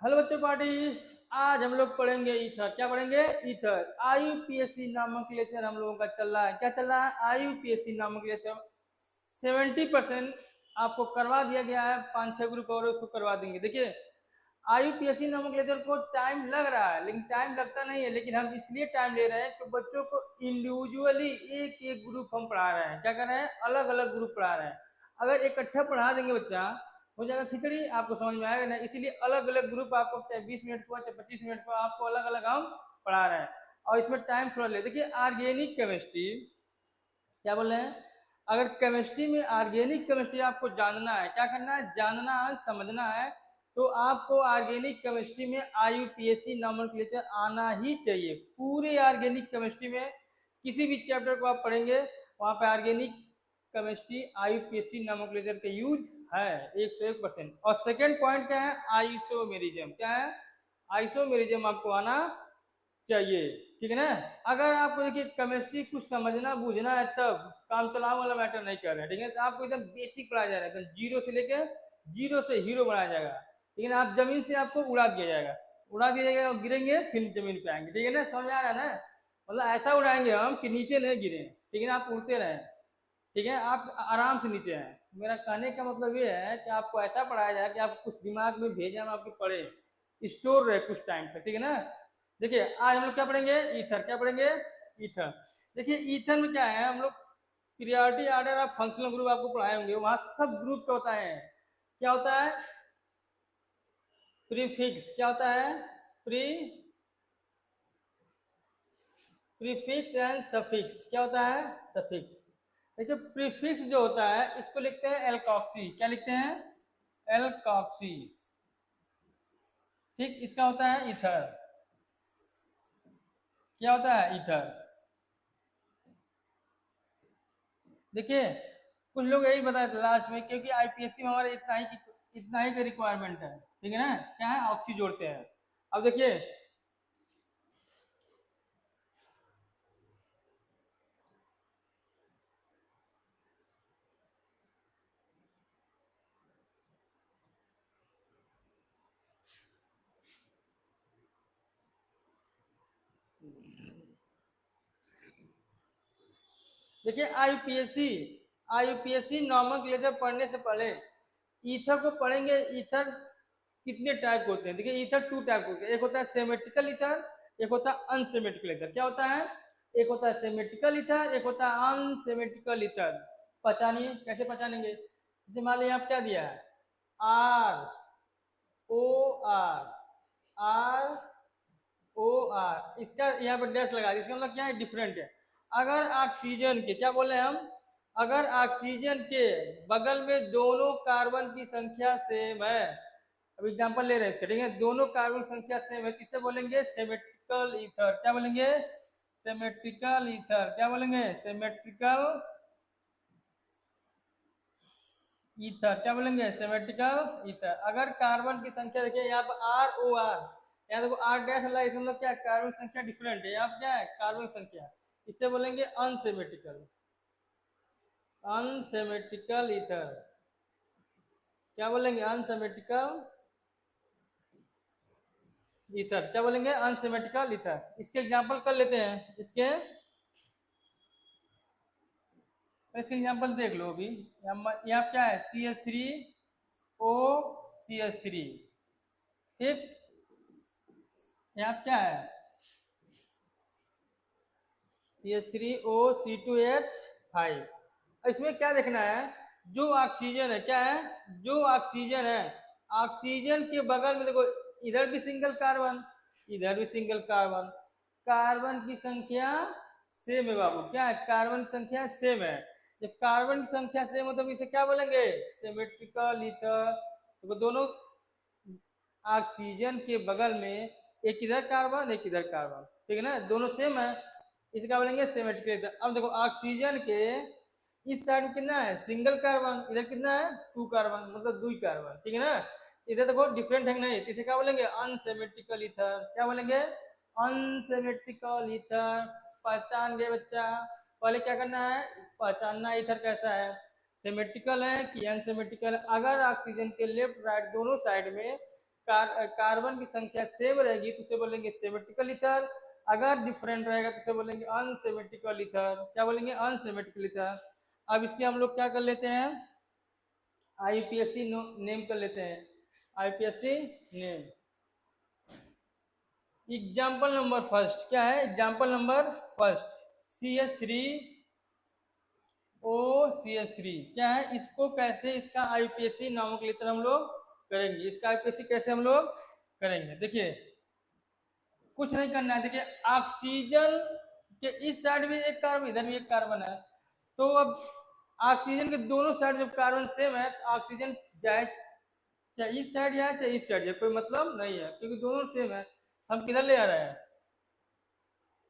Hello बच्चों party. आज हम लोग पढ़ेंगे ईथर। क्या पढ़ेंगे? ईथर। आईयूपीएसी नामक लेक्चर हम लोगों का चल रहा है। क्या चल रहा है? आईयूपीएसी नामक लेक्चर 70% आपको करवा दिया गया है। 5-6 ग्रुप और उसको करवा देंगे। देखिए, आईयूपीएसी नामक लेक्चर को टाइम लग रहा है, लेकिन टाइम लगता नहीं है। लेकिन हम इसलिए टाइम ले रहे हैं कि बच्चों को इंडिविजुअली एक एक ग्रुप हम पढ़ा रहे हैं। क्या कर रहे हैं? अलग अलग ग्रुप पढ़ा रहे हैं। अगर इकट्ठा पढ़ा देंगे बच्चा, हो जाएगा खिचड़ी, आपको समझ में आएगा ना। इसीलिए अलग अलग ग्रुप आपको, चाहे 20 मिनट को चाहे 25 मिनट को, आपको अलग अलग हम पढ़ा रहे हैं। और इसमें टाइम थोड़ा ले। देखिए, ऑर्गेनिक केमिस्ट्री, क्या बोल रहे हैं? अगर केमिस्ट्री में ऑर्गेनिक केमिस्ट्री आपको जानना है, क्या करना है? जानना है, समझना है, तो आपको ऑर्गेनिक केमिस्ट्री में आईयूपीएसी नॉमेनक्लेचर आना ही चाहिए। पूरे ऑर्गेनिक केमिस्ट्री में किसी भी चैप्टर को आप पढ़ेंगे, वहां पे ऑर्गेनिक केमिस्ट्री आईयूपीएसी नॉमेनक्लेचर का यूज है 101%। और सेकेंड पॉइंट क्या है? आइसोमेरिज्म। क्या है? आइसोमेरिज्म आपको आना चाहिए। ठीक है ना? अगर आपको देखिए केमिस्ट्री कुछ समझना बूझना है, तब काम चलाओ वाला मैटर नहीं कर रहे हैं। ठीक है? तो आपको एकदम बेसिक पढ़ाया जा रहा है, एकदम जीरो से लेके जीरो से हीरो बनाया जाएगा। लेकिन आप जमीन से आपको उड़ा दिया जाएगा, उड़ा दिया जाएगा और गिरेंगे फिर जमीन पे आएंगे। ठीक है ना? समझ आ रहा है ना? मतलब ऐसा उड़ाएंगे हम कि नीचे नहीं गिरे। ठीक है ना? आप उड़ते रहे। ठीक है? आप आराम से नीचे आए। मेरा कहने का मतलब ये है कि आपको ऐसा पढ़ाया जाए कि आप कुछ दिमाग में भेजे, हम आपके पढ़े, स्टोर रहे कुछ टाइम तक। ठीक है ना? देखिए, आज हम लोग क्या पढ़ेंगे? ईथर। क्या पढ़ेंगे? ईथर। देखिए, ईथर में क्या है, हम लोग periodic order of functional group आपको पढ़ाए होंगे। वहां सब ग्रुप क्या होता है? क्या होता है? प्रीफिक्स। क्या होता है? Pre prefix and suffix. क्या होता है? सफिक्स। देखिए, प्रीफिक्स जो होता है इसको लिखते हैं एल्कॉक्सी। क्या लिखते हैं? एल्कॉक्सी। ठीक, इसका होता है ईथर। क्या होता है? ईथर। देखिए, कुछ लोग यही बताए थे लास्ट में, क्योंकि आईपीएससी में हमारे इतना ही का रिक्वायरमेंट है। ठीक है ना? क्या है? ऑक्सी जोड़ते हैं। अब देखिए, आईपीएससी आईपीएससी नॉमेनक्लेचर पढ़ने से पहले ईथर को पढ़ेंगे। ईथर कितने टाइप के होते हैं? देखिए, ईथर 2 टाइप के होते हैं। एक होता है सिमेट्रिकल ईथर, एक होता है अनसिमेट्रिकल ईथर। क्या होता है? एक होता है सिमेट्रिकल ईथर, एक होता है अनसिमेट्रिकल ईथर। पहचानिए, कैसे पहचानेंगे? जैसे मान लीजिए आप क्या दिया है, R O R, R O R, इसका यहाँ पर डैश लगा दिया। इसका मतलब क्या है? डिफरेंट है। अगर ऑक्सीजन के, क्या बोले हम, अगर ऑक्सीजन के बगल में दोनों कार्बन की संख्या सेम है, अब एग्जांपल ले रहे हैं इसका। ठीक है? दोनों कार्बन संख्या सेम है, किसे बोलेंगे? Symmetrical ether. क्या बोलेंगे? Symmetrical ether. क्या बोलेंगे? Symmetrical ether. क्या बोलेंगे? Symmetrical ether. अगर कार्बन की संख्या, देखिए यहाँ पर आर ओ आर, यहाँ देखो आर डैश वाला, इसका मतलब क्या है? कार्बन संख्या डिफरेंट है। यहाँ क्या है? कार्बन संख्या। इसे बोलेंगे अनसिमेट्रिकल, अनसिमेट्रिकल ईथर। क्या बोलेंगे? Unsymmetrical ether. क्या बोलेंगे? Unsymmetrical ether. इसके एग्जांपल कर लेते हैं। इसके एग्जांपल देख लो अभी। यहाँ क्या है? CH3O CH3। ठीक, यहाँ क्या है? CH3O C2H5। इसमें क्या देखना है? जो ऑक्सीजन है, क्या है? जो ऑक्सीजन है, ऑक्सीजन के बगल में देखो, इधर भी सिंगल कार्बन, इधर भी सिंगल कार्बन, कार्बन की संख्या सेम है बाबू। क्या है? कार्बन की संख्या सेम है। जब कार्बन की संख्या सेम हो तो इसे क्या बोलेंगे? Symmetrical ether. तो दोनों ऑक्सीजन के बगल में एक इधर कार्बन एक इधर कार्बन, ठीक है ना, दोनों सेम है, इसका बोलेंगे सिमेट्रिकल। अब देखो, ऑक्सीजन के इस साइड में कितना है? सिंगल कार्बन, इधर कितना है? 2 कार्बन, मतलब 2 कार्बन। ठीक है ना? इधर देखो डिफरेंट है नहीं, इसे क्या बोलेंगे? Unsymmetrical ether. क्या बोलेंगे? Unsymmetrical ether. पहचान गए बच्चा? पहले क्या करना है? पहचानना ईथर कैसा है, सिमेट्रिकल है कि अनसिमेट्रिकल। अगर ऑक्सीजन के लेफ्ट राइट दोनों साइड में कार्बन की संख्या सेम रहेगी तो उसे बोलेंगे सिमेट्रिकल ईथर, अगर डिफरेंट रहेगा तो उसे बोलेंगे अनसिमेट्रिकल ईथर। क्या बोलेंगे? Unsymmetrical ether. अब इसके हम लोग क्या कर लेते हैं, आईयूपीएसी नेम कर लेते हैं, IUPAC name. Example number first क्या है? एग्जाम्पल नंबर फर्स्ट CH3OCH3 क्या है? इसको कैसे, इसका आईयूपीएसी नॉमेनक्लेचर हम लोग करेंगे, इसका आईयूपीएसी कैसे हम लोग करेंगे? देखिए कुछ नहीं करना है। देखिए ऑक्सीजन के इस साइड में एक कार्बन, इधर भी एक कार्बन है, तो अब ऑक्सीजन के दोनों साइड जब कार्बन सेम है तो ऑक्सीजन जाए चाहे इस साइड जाए चाहे इस साइड जाए, कोई मतलब नहीं है क्योंकि दोनों सेम है। हम किधर ले आ रहे हैं?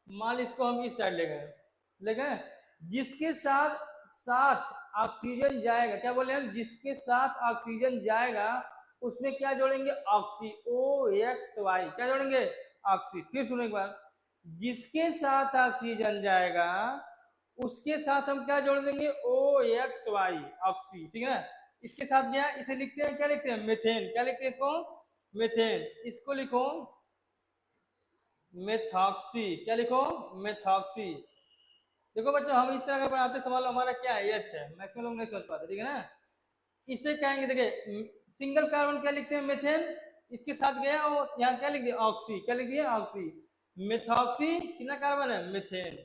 मान इसको हम इस साइड ले गए, जिसके साथ साथ ऑक्सीजन जाएगा, क्या बोले हम? जिसके साथ ऑक्सीजन जाएगा उसमें क्या जोड़ेंगे? ऑक्सी, OXY, क्या जोड़ेंगे? ऑक्सी। फिर सुनो एक बार, जिसके साथ ऑक्सीजन जाएगा उसके साथ हम क्या जोड़ देंगे? OXY, oxy. ठीक है ना? इसके साथ गया, इसे लिखते हैं, क्या लिखते हैं? मेथेन। क्या लिखते हैं इसको? मेथेन। इसको लिखो मेथॉक्सी। क्या लिखो? मेथॉक्सी। देखो बच्चों हम इस तरह का बनाते सवाल, हमारा क्या है? एच है, मैक्सिमम लोग नहीं सोच पाते। ठीक है ना? इसे कहेंगे, देखिए सिंगल कार्बन क्या लिखते हैं? मेथेन। इसके साथ गया और यहाँ क्या लिख दिया? ऑक्सी। क्या लिख दिया? ऑक्सी। मेथॉक्सी कितना कार्बन है? मेथेन।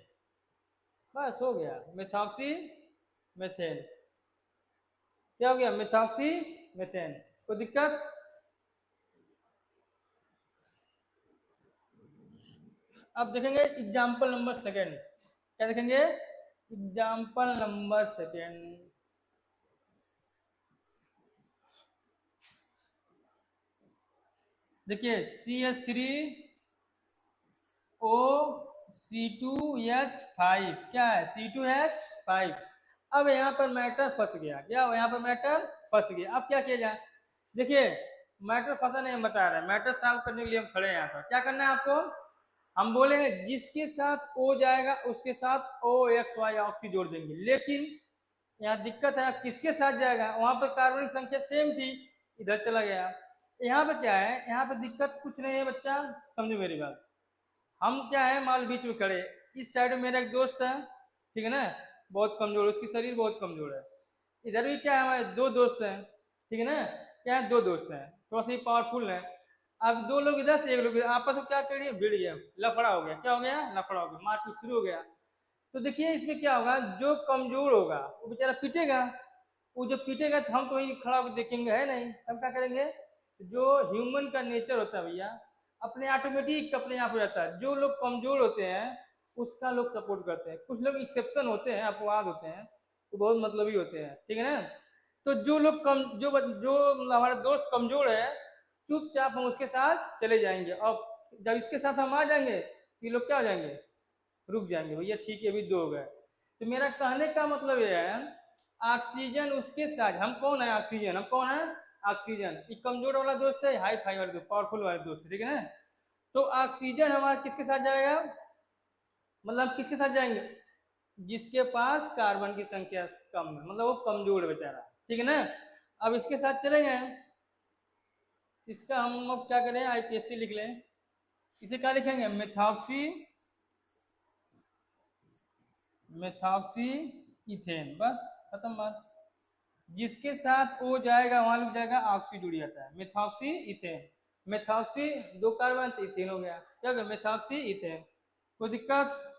बस हो गया, मेथॉक्सी मेथेन। क्या हो गया? Methoxy methane. कोई दिक्कत? अब देखेंगे एग्जाम्पल नंबर सेकेंड। क्या देखेंगे? Example number second. देखिए CH3OC2H5 क्या है? C2H5। अब यहाँ पर मैटर फंस गया। क्या यहाँ पर मैटर फंस गया? अब क्या किया जाए? देखिए मैटर फंसा नहीं, हम बता रहे हैं, मैटर सॉल्व करने के लिए हम खड़े हैं यहाँ पर। क्या करना है आपको? हम बोले हैं जिसके साथ O जाएगा उसके साथ OXY, ऑक्सी जोड़ देंगे, लेकिन यहाँ दिक्कत है, किसके साथ जाएगा? वहां पर कार्बन की संख्या सेम थी, इधर चला गया। यहाँ पे क्या है? यहाँ पे दिक्कत कुछ नहीं है बच्चा, समझो मेरी बात। हम क्या है, मान बीच में खड़े, इस साइड में मेरा एक दोस्त है, ठीक है ना, बहुत कमजोर, उसकी शरीर बहुत कमजोर है। इधर भी क्या है, हमारे दो दोस्त हैं, ठीक है ना, क्या है? दो दोस्त हैं, थोड़ा सा पावरफुल है। अब दो लोग इधर से एक लोग इधर, आपस में क्या करिए? भिड़ गया, लफड़ा हो गया। क्या हो गया? लफड़ा हो गया, मारपीट शुरू हो गया। तो देखिए इसमें क्या होगा? जो कमजोर होगा वो बेचारा पीटेगा, वो जो पीटेगा तो हम तो वहीं खड़ा होकर देखेंगे, है नहीं? हम क्या करेंगे? जो ह्यूमन का नेचर होता है भैया, अपने ऑटोमेटिक अपने आप हो जाता है। जो लोग कमजोर होते हैं उसका लोग सपोर्ट करते हैं, कुछ लोग एक्सेप्शन होते हैं, अपवाद होते हैं, वो बहुत मतलबी होते हैं, ठीक है ना। तो जो लोग जो हमारा दोस्त कमजोर है, चुपचाप हम उसके साथ चले जाएंगे, और जब इसके साथ हम आ जाएंगे ये लोग क्या हो जाएंगे? रुक जाएंगे, भैया ठीक है अभी दो हो गए। तो मेरा कहने का मतलब ये है, ऑक्सीजन उसके साथ, हम कौन है? ऑक्सीजन। हम कौन है? ऑक्सीजन। ये कमजोर वाला दोस्त है, हाई फाई वाले दोस्त, पावरफुल वाले दोस्त, ठीक है ना। तो ऑक्सीजन हमारा किसके साथ जाएगा? मतलब किसके साथ जाएंगे? जिसके पास कार्बन की संख्या कम है, मतलब वो कमजोर है बेचारा, ठीक है ना। अब इसके साथ चले गए, इसका हम अब क्या करें? आईपीएससी लिख लें। इसे क्या लिखेंगे? मेथॉक्सी मेथॉक्सी इथेन, बस खत्म बात। जिसके साथ ओ जाएगा वहां लग जाएगा ऑक्सी, जुड़ जाता है, मेथॉक्सी इथेन। मेथॉक्सी दो कार्बन तो इथेन हो गया, क्या हो गया? Methoxy ethane. कोई दिक्कत?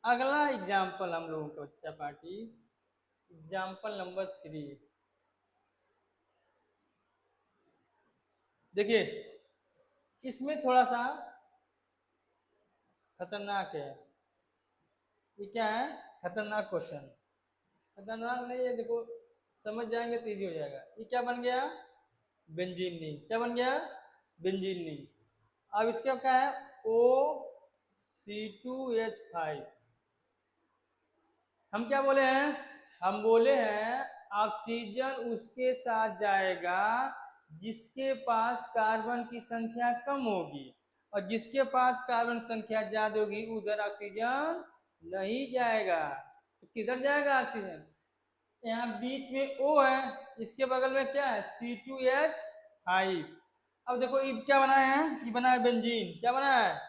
अगला एग्जाम्पल हम लोगों का बच्चा पार्टी, एग्जाम्पल नंबर 3। देखिए इसमें थोड़ा सा खतरनाक है। ये क्या है? खतरनाक क्वेश्चन। खतरनाक नहीं है, देखो समझ जाएंगे तो इजी हो जाएगा। ये क्या बन गया? बेंजीन। क्या बन गया? बेंजीन। अब इसका क्या है? OC2H5। हम क्या बोले हैं? हम बोले हैं ऑक्सीजन उसके साथ जाएगा जिसके पास कार्बन की संख्या कम होगी, और जिसके पास कार्बन संख्या ज्यादा होगी उधर ऑक्सीजन नहीं जाएगा। तो किधर जाएगा ऑक्सीजन? यहाँ बीच में O है, इसके बगल में क्या है C2H5। अब देखो ये क्या बनाया है, ये बना है बेंजीन। क्या बना है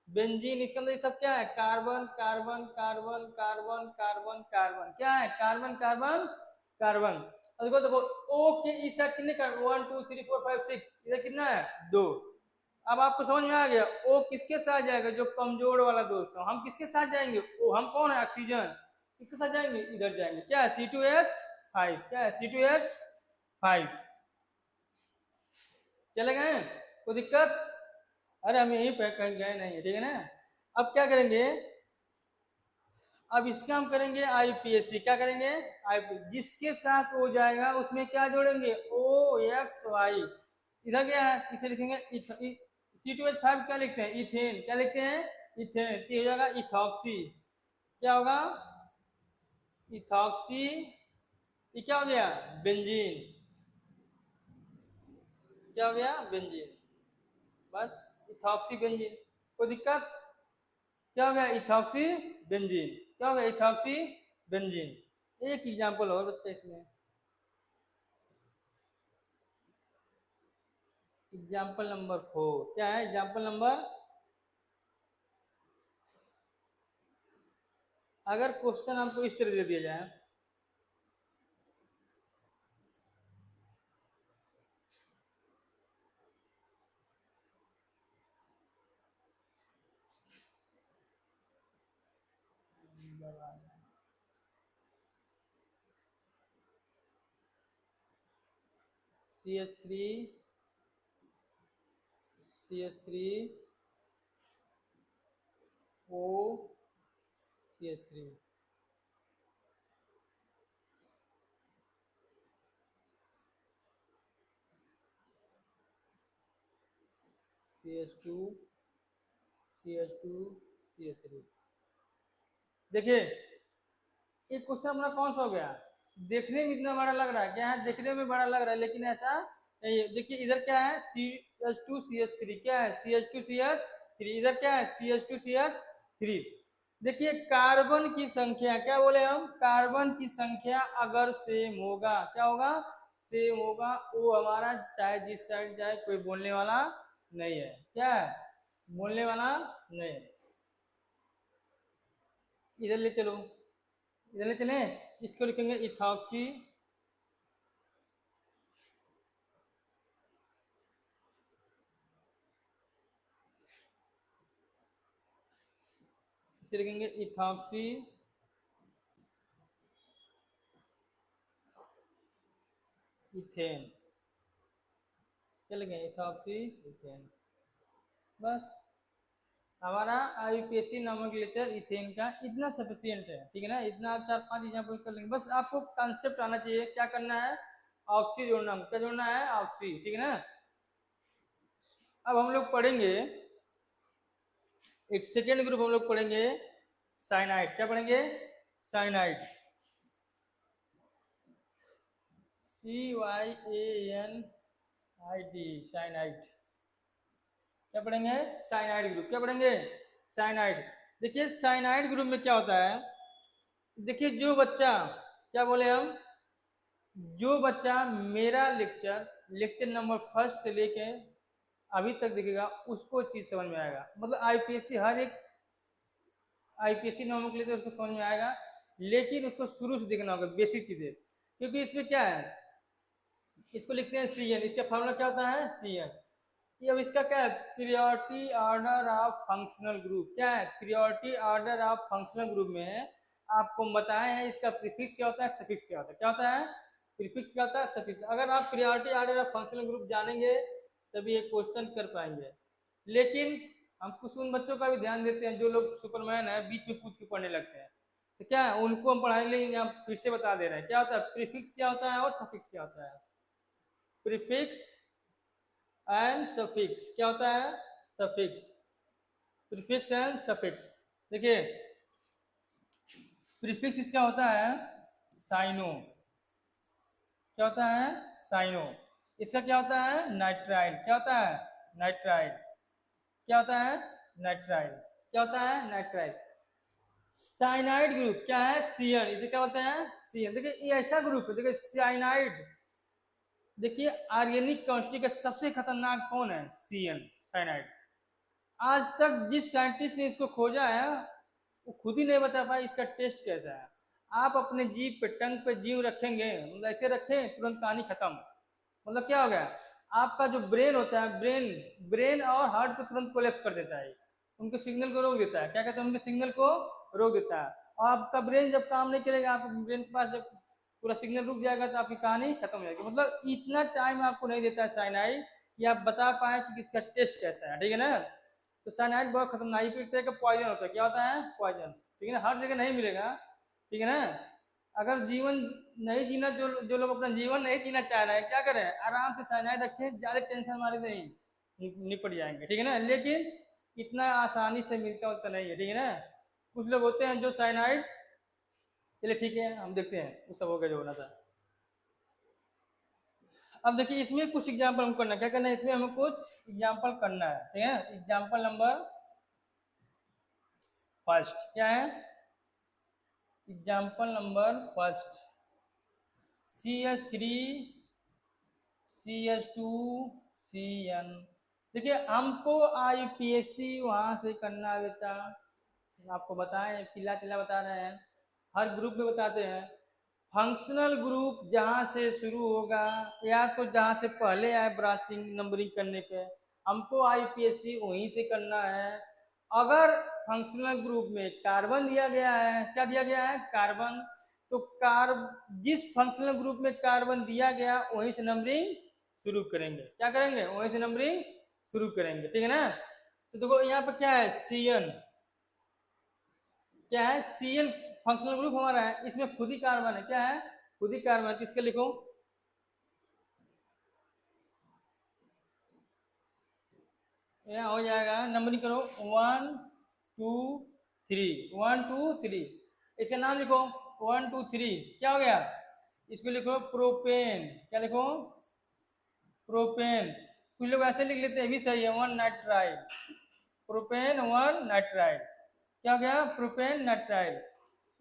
बेंजीन। इसके अंदर ये सब क्या है carbon carbon carbon carbon carbon carbon, क्या है कार्बन कार्बन कार्बन। अब देखो देखो O के इस साइड कितने कार्बन 1 2 3 4 5 6, इधर कितना है 2। अब आपको समझ में आ गया O किसके साथ जाएगा, जो कमजोर वाला दोस्त है। हम किसके साथ जाएंगे, O हम कौन है ऑक्सीजन, किसके साथ जाएंगे इधर जाएंगे, क्या है C2H5, क्या है C2H5। चले गए कोई दिक्कत, अरे हम यहीं पे कहीं गए नहीं है, ठीक है ना। अब क्या करेंगे, अब इसका हम करेंगे IUPAC। क्या करेंगे IUPAC, जिसके साथ हो जाएगा उसमें क्या जोड़ेंगे OXY। इधर क्या है, इसे लिखेंगे C2H5, क्या लिखते हैं इथेन, क्या लिखते हैं इथेन। तो हो जाएगा इथॉक्सी, क्या होगा इथॉक्सी। ये क्या हो गया बेंजीन, क्या हो गया बेंजीन, बस इथॉक्सी बेंजीन। कोई दिक्कत, क्या हो गया इथॉक्सी बेंजीन, क्या हो गया इथॉक्सी बेंजीन। एक एग्जांपल और बच्चे इसमें, एग्जांपल नंबर 4। क्या है एग्जांपल नंबर, अगर क्वेश्चन हमको इस तरह दे दिया जाए, CH3 CH3 O CH3, CH2 CH2 CH3। देखिए ये क्वेश्चन अपना कौन सा हो गया, देखने में इतना बड़ा लग रहा है, क्या है देखने में बड़ा लग रहा है, लेकिन ऐसा नहीं है। देखिए इधर क्या है CH2 CH3, क्या है CH2 CH3, इधर क्या है CH2 CH3। देखिए कार्बन की संख्या, क्या बोले हम कार्बन की संख्या अगर सेम होगा, क्या होगा सेम होगा, वो हमारा चाहे जिस साइड जाए कोई बोलने वाला नहीं है, क्या है बोलने वाला नहीं है। इधर ले चलो, इधर ले चले, इसको लिखेंगे इथॉक्सी, इसे लिखेंगे इथॉक्सी इथेन, क्या लिखेंगे इथॉक्सी इथेन। बस हमारा IUPAC नोमेनक्लेचर इथेन का इतना सफिशियंट है, ठीक है ना। इतना आप 4-5 एग्जाम्पल कर लेंगे, बस आपको कॉन्सेप्ट आना चाहिए। क्या करना है ऑक्सी जोड़ना, क्या जोड़ना है ऑक्सी, ठीक है ना। अब हम लोग पढ़ेंगे एक सेकेंड ग्रुप, हम लोग पढ़ेंगे साइनाइड। क्या पढ़ेंगे साइनाइड, CYANID साइनाइड। क्या पढ़ेंगे साइनाइड ग्रुप, क्या पढ़ेंगे साइनाइड। देखिए साइनाइड ग्रुप में क्या होता है, देखिए जो बच्चा, क्या बोले हम, जो बच्चा मेरा लेक्चर नंबर फर्स्ट से लेके अभी तक देखेगा उसको चीज समझ में आएगा। मतलब IUPAC हर एक IUPAC नोमेनक्लेचर उसको समझ में आएगा, लेकिन उसको शुरू से देखना होगा बेसिक चीजें। क्योंकि इसमें क्या है, इसको लिखते हैं CN, इसका फॉर्मूला क्या होता है CN। ये अब इसका क्या है priority order of functional group, क्या है priority order of functional group में आपको बताए हैं इसका प्रीफिक्स क्या होता है सफिक्स क्या होता है। क्या होता है प्रीफिक्स, क्या होता है सफिक्स। अगर आप priority order of functional group जानेंगे तभी एक क्वेश्चन कर पाएंगे। लेकिन हम कुछ उन बच्चों का भी ध्यान देते हैं जो लोग सुपरमैन है, बीच में कूद के पढ़ने लगते हैं, तो क्या है उनको हम पढ़ाने के लिए हम फिर से बता दे रहे हैं क्या होता है प्रीफिक्स क्या होता है और सफिक्स क्या होता है। प्रीफिक्स एंड सफिक्स, क्या होता है सफिक्स, प्रीफिक्स एंड सफिक्स। देखिए प्रीफिक्स इसका होता है साइनो, क्या होता है साइनो। इसका क्या होता है नाइट्राइल, क्या होता है नाइट्राइल, क्या होता है नाइट्राइल, क्या होता है नाइट्राइल। साइनाइड ग्रुप क्या है CN, इसे क्या होता है CN। देखिए ये ऐसा ग्रुप है, देखिए साइनाइड, देखिए ऑर्गेनिक केमिस्ट्री का सबसे खतरनाक कौन है? CN, cyanide. आज तक जिस साइंटिस्ट ने इसको खोजा है वो खुद ही नहीं बता पाया इसका टेस्ट कैसा है। आप अपने जीभ पे, टंग पे जीव रखेंगे, मतलब ऐसे रखें तुरंत कहानी खत्म। मतलब क्या हो गया, आपका जो ब्रेन होता है, ब्रेन और हार्ट को तुरंत कोलैप्स कर देता है, उनके सिग्नल को रोक देता है। क्या कहते हैं, उनके सिग्नल को रोक देता है। और आपका ब्रेन जब काम नहीं करेगा, आप ब्रेन के पास जब पूरा सिग्नल रुक जाएगा तो आपकी कहानी खत्म हो जाएगी। मतलब इतना टाइम आपको नहीं देता है साइनाइड कि आप बता पाए कि इसका टेस्ट कैसा है, ठीक है ना। तो साइनाइड बहुत खतरनाक, एक तरह का पॉइजन होता है। क्या होता है? पॉइजन, ठीक है ना, हर जगह नहीं मिलेगा, ठीक है ना। अगर जीवन नहीं जीना, जो लोग अपना जीवन नहीं जीना चाह रहे हैं, क्या करें, आराम से साइनाइड रखें, ज्यादा टेंशन हमारे नहीं, निपट जाएंगे, ठीक है ना। लेकिन इतना आसानी से मिलता उतना नहीं है, ठीक है ना। कुछ लोग होते हैं जो साइनाइड, चलिए ठीक है हम देखते हैं वो सब हो गया जो होना था। अब देखिए इसमें कुछ एग्जाम्पल हमको करना है। क्या करना है इसमें, हमें कुछ एग्जाम्पल करना है, ठीक है। एग्जाम्पल नंबर फर्स्ट क्या है? Example number first, CH3 CH2 CN। देखिए हमको IUPAC वहां से करना है बेटा, आपको बताएं, चिल्ला चिल्ला बता रहे हैं, हर ग्रुप में बताते हैं। फंक्शनल ग्रुप जहां से शुरू होगा या तो जहां से पहले आए ब्रांचिंग नंबरिंग करने पे, हमको IUPAC वहीं से करना है। अगर फंक्शनल ग्रुप में कार्बन दिया गया है, क्या दिया गया है? कार्बन। तो जिस फंक्शनल ग्रुप में कार्बन दिया गया वहीं से नंबरिंग शुरू करेंगे। क्या करेंगे? वहीं से नंबरिंग शुरू करेंगे, ठीक है ना। तो देखो यहाँ पर क्या है, CN, क्या है? CN फंक्शनल ग्रुप हमारा है, इसमें खुद ही कार्बन है। क्या है? खुद ही कार्बन। किसके लिखो? यहाँ हो जाएगा, नंबरिंग करो, 1 2 3, 1 2 3, इसका नाम लिखो 1 2 3। क्या हो गया? इसको लिखो प्रोपेन। क्या लिखो? प्रोपेन। कुछ लोग ऐसे लिख लेते हैं, भी सही है, 1 नाइट्राइल, प्रोपेन 1 नाइट्राइल। क्या हो गया? Propane nitrile.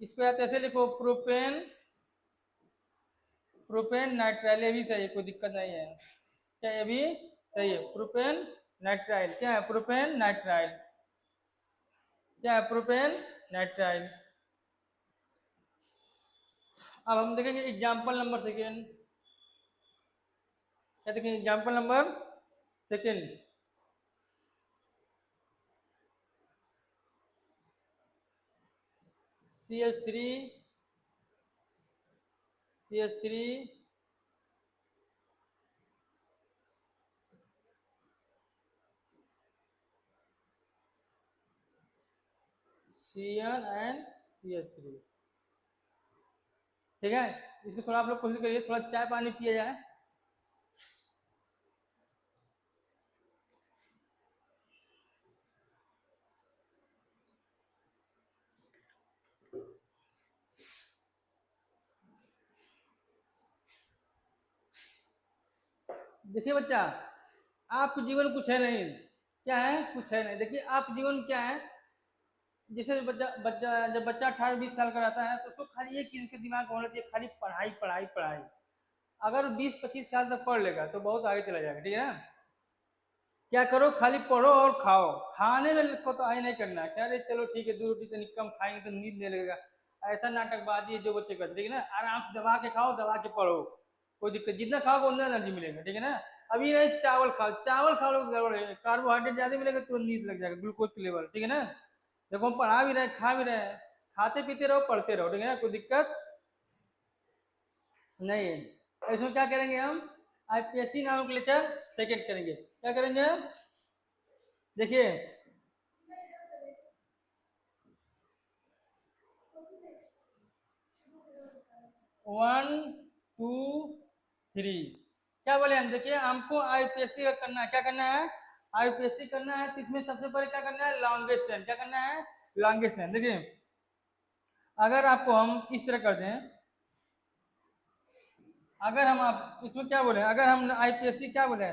इसको या ऐसे लिखो प्रोपेन, प्रोपेन नाइट्राइल, ये भी सही है, कोई दिक्कत नहीं है। क्या ये भी सही है? Propane nitrile. क्या है? Propane nitrile. क्या है? Propane nitrile. अब हम देखेंगे एग्जाम्पल नंबर सेकेंड। क्या देखेंगे? Example number second, CH3 CH3 CN and CH3, ठीक है। इसको थोड़ा आप लोग कोशिश करिए, थोड़ा चाय पानी पिया जाए। देखिए बच्चा, आपके जीवन कुछ है नहीं। क्या है? कुछ है नहीं। देखिए आप जीवन क्या है, जैसे बच्चा बच्चा जब बच्चा 18-20 साल का रहता है तो उसको खाली एक चीज के दिमाग में होना चाहिए, खाली पढ़ाई पढ़ाई पढ़ाई। अगर 20-25 साल तक पढ़ लेगा तो बहुत आगे चला जाएगा, ठीक है ना। क्या करो, खाली पढ़ो और खाओ। खाने में को तो आई नहीं करना है। अरे चलो ठीक है, 2 रोटी तो कम खाएंगे तो नींद नहीं लगेगा, ऐसा नाटकबाजी है जो बच्चे करते, ठीक है ना। आराम से दबा के खाओ, दबा के पढ़ो, कोई दिक्कत, जितना खाओगे उतना एनर्जी मिलेगा, ठीक है ना। अभी नहीं, चावल खाओ, चावल खा लो गड़बड़ है, कार्बोहाइड्रेट ज्यादा मिलेगा तुरंत नींद लग जाएगा, ग्लूकोज के लेवल, ठीक है ना। देखो हम पढ़ा भी रहे, खा भी रहे, खाते पीते रहो, पढ़ते रहो, ठीक है ना, कोई दिक्कत नहीं है। इसमें क्या करेंगे हम, IPSC नॉमेनक्लेचर सेकंड करेंगे। क्या करेंगे हम? देखिए 1 2 3, क्या बोले हम? देखिए हमको IPSC का करना है। क्या करना है? IPSC करना है, तो इसमें सबसे पहले क्या करना है? Longest line. क्या करना है? Longest line. देखिए अगर आपको हम इस तरह कर दें, अगर हम आप इसमें क्या बोले, अगर हम IPSC क्या बोले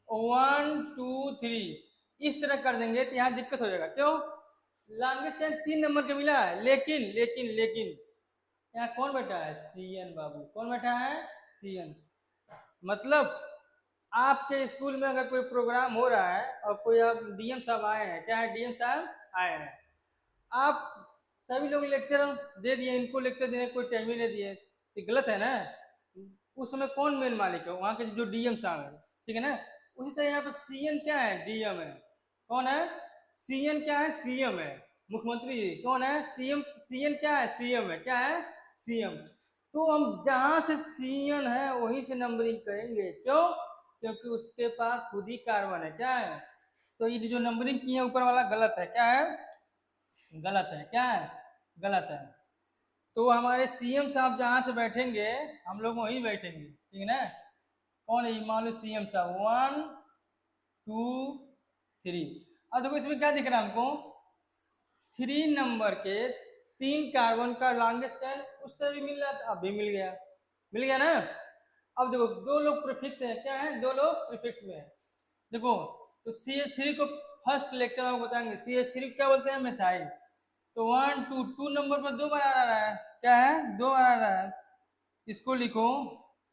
1 2 3 इस तरह कर देंगे तो यहाँ दिक्कत हो जाएगा। क्यों? लॉन्गेस्ट लाइन 3 नंबर का मिला है, लेकिन लेकिन लेकिन यहाँ कौन बैठा है? सीएन बाबू। कौन बैठा है? सीएन। मतलब आपके स्कूल में अगर कोई प्रोग्राम हो रहा है और कोई आप डीएम साहब आए हैं, क्या है, डीएम साहब आए हैं, आप सभी लोग लेक्चर दे दिए, इनको लेक्चर देने कोई टाइम ही नहीं दिए, तो गलत है ना। उस समय कौन मेन मालिक है? वहाँ के जो डीएम साहब है, ठीक है ना। उसी तरह यहाँ पर सीएन क्या है? डीएम है। कौन है? सीएन क्या है? सीएम है। मुख्यमंत्री जी कौन है? सीएम। सीएन क्या है? सीएम है। क्या है? सीएम। तो हम जहां से सीएन है वहीं से नंबरिंग करेंगे। क्यों? क्योंकि उसके पास खुद ही कार्बन है। क्या है? तो ये जो नंबरिंग की है ऊपर वाला गलत है। क्या है? गलत है। क्या है? गलत है। तो हमारे सीएम साहब जहां से बैठेंगे हम लोग वहीं बैठेंगे, ठीक है ना। कौन है? मान लो सीएम साहब 1 2 3। अब देखो इसमें क्या दिख रहा है हमको? 3 नंबर के 3 कार्बन का लॉन्गेस्ट चेन उस तरह भी मिल रहा था, अब भी मिल गया। मिल गया ना। अब देखो दो लोग प्रीफिक्स है। क्या है? दो लोग प्रीफिक्स में है। देखो तो CH3 को फर्स्ट लेक्चर में बताएंगे। CH3 क्या बोलते हैं? मिथाइल। तो 1 2 2 नंबर पर 2 बार आ रहा है। क्या है? 2 बार आ रहा है। इसको लिखो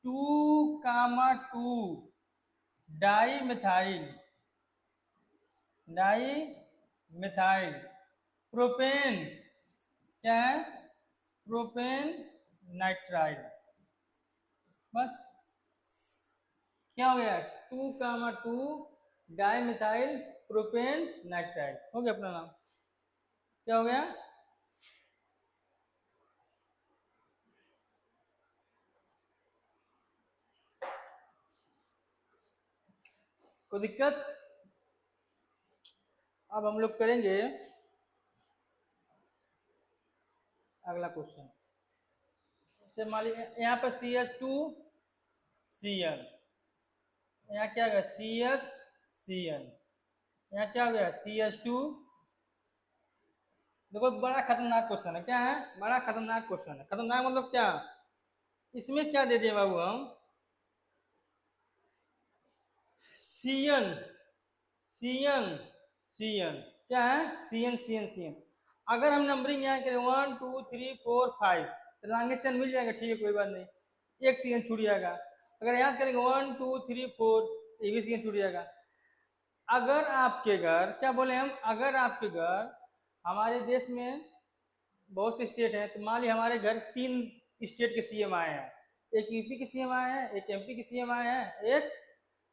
2, 2 di methyl. Di methyl propane. क्या है? Propane nitride. बस क्या हो गया? 2, 2 डाई मिथाइल प्रोपेन नाइट्राइड हो गया अपना नाम। क्या हो गया? कोई दिक्कत? अब हम लोग करेंगे अगला क्वेश्चन। जैसे मान लीजिए यहाँ पर CH2Cl, यहाँ क्या हो गया? CHCl। यहाँ क्या हो गया? CH2। देखो बड़ा खतरनाक क्वेश्चन है। क्या है? बड़ा खतरनाक क्वेश्चन है। खतरनाक मतलब क्या? इसमें क्या दे दिए बाबू हम? CN CN CN. क्या है? CN CN CN. अगर हम नंबरिंग यहाँ करें 1 2 3 4 5 तो लॉन्गेस्ट चेन मिल जाएगा, ठीक है, कोई बात नहीं, एक सीएन छूट जाएगा। अगर यहाँ करेंगे 1 2 3 4 ये भी सीएन छूट जाएगा। अगर आपके घर, क्या बोले हम, अगर आपके घर, हमारे देश में बहुत से स्टेट हैं, तो मान लीजिए हमारे घर 3 स्टेट के सीएम आए हैं, एक यूपी के सीएम आए हैं, एक एमपी के सीएम आए हैं, एक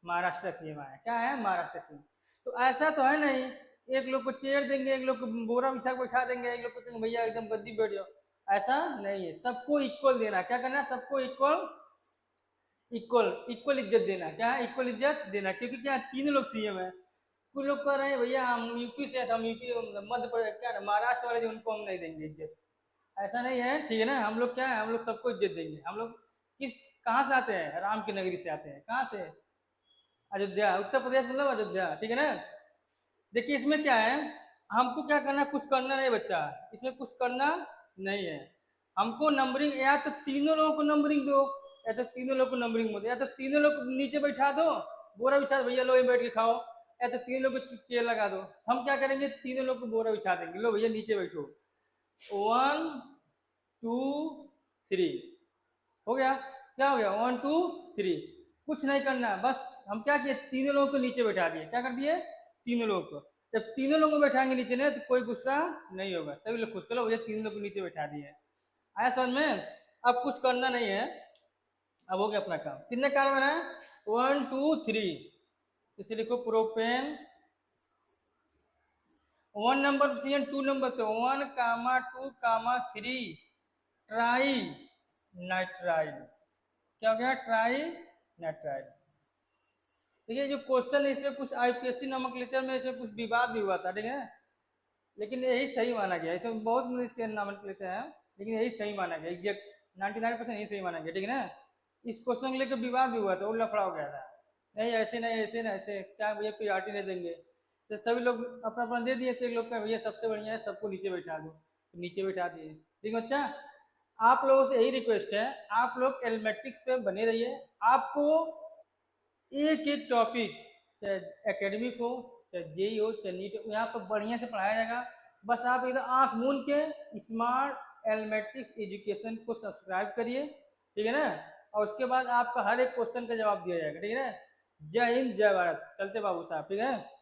महाराष्ट्र सीएम आए हैं। क्या है? महाराष्ट्र सीएम। तो ऐसा तो है नहीं एक लोग को चेयर देंगे, एक लोग को बोरा बिछा बैठा देंगे, एक लोग को कहेंगे भैया एकदम गद्दी बैठ जाओ। ऐसा नहीं है, सबको इक्वल देना। क्या करना है? सबको इक्वल इक्वल इक्वल इज्जत देना। क्या है? इक्वल इज्जत देना। क्योंकि क्या 3 लोग सीएम है। कुछ लोग कह रहे हैं भैया हम यूपी से, हम यूपी मध्य प्रदेश, क्या ना महाराष्ट्र वाले जो, उनको हम नहीं देंगे इज्जत। ऐसा नहीं है, ठीक है ना। हम लोग क्या है? हम लोग सबको इज्जत देंगे। हम लोग किस, कहाँ से आते हैं? राम की नगरी से आते हैं। कहाँ से? अयोध्या, उत्तर प्रदेश मतलब अयोध्या, ठीक है ना। देखिए इसमें क्या है, हमको क्या करना, कुछ करना नहीं बच्चा, इसमें कुछ करना नहीं है। हमको नंबरिंग या तो तीनों लोगों को नंबरिंग दो, या तो तीनों लोगों को नंबरिंग मत दो, या तो तीनों लोग को नीचे बैठा दो, बोरा बिछा दो, भैया लो ये बैठ के खाओ, या तो तीनों लोग को चेयर लगा दो। हम क्या करेंगे? तीनों लोग को बोरा बिछा देंगे, लो भैया नीचे बैठो, 1 2 3 हो गया। क्या हो गया? 1 2 3। कुछ नहीं करना, बस हम क्या किए? तीनों लोगों को नीचे बैठा दिए। क्या कर दिए? तीनों लोगों को। जब तीनों लोगों को बैठाएंगे नीचे ने तो कोई गुस्सा नहीं होगा, सभी लोग खुश। चलो भैया तीनों लोग को नीचे बैठा दिए। आया समझ में? अब कुछ करना नहीं है, अब हो गया अपना काम। कितने कार्बन है? 1 2 3। इसे लिखो प्रोपेन। 1 नंबर सीएन, 2 नंबर तो 1 कामा 2 कामा 3 ट्राई नाइट्राइड। क्या हो गया? Try nitride. देखिए जो क्वेश्चन है इसमें कुछ आईपीएससी नोमेनक्लेचर में इसमें कुछ विवाद भी हुआ था, ठीक है, लेकिन यही सही माना गया। इसमें बहुत इसके नोमेनक्लेचर है, लेकिन यही सही माना गया, एग्जैक्ट 99% यही सही माना गया, ठीक है ना। इस क्वेश्चन को लेकर विवाद भी हुआ था, वो लफड़ा हो गया था, नहीं ऐसे नहीं ऐसे ना ऐसे, क्या भैया प्रियॉरिटी नहीं देंगे, तो सभी लोग अपना अपना दे दिए, तो एक लोग का भैया सबसे बढ़िया है सबको नीचे बैठा दो, तो नीचे बैठा दिए। ठीक है बच्चा, आप लोगों से यही रिक्वेस्ट है, आप लोग एलमेट्रिक्स पे बने रहिए। आपको एक एक टॉपिक, चाहे एकेडमिक हो, चाहे जेई हो, चाहे नीट हो, यहाँ पर बढ़िया से पढ़ाया जाएगा। बस आप इधर आंख मूंद के स्मार्ट एलमेट्रिक्स एजुकेशन को सब्सक्राइब करिए, ठीक है ना। और उसके बाद आपका हर एक क्वेश्चन का जवाब दिया जाएगा, ठीक है ना। जय हिंद जय भारत। चलते बाबू साहब, ठीक है।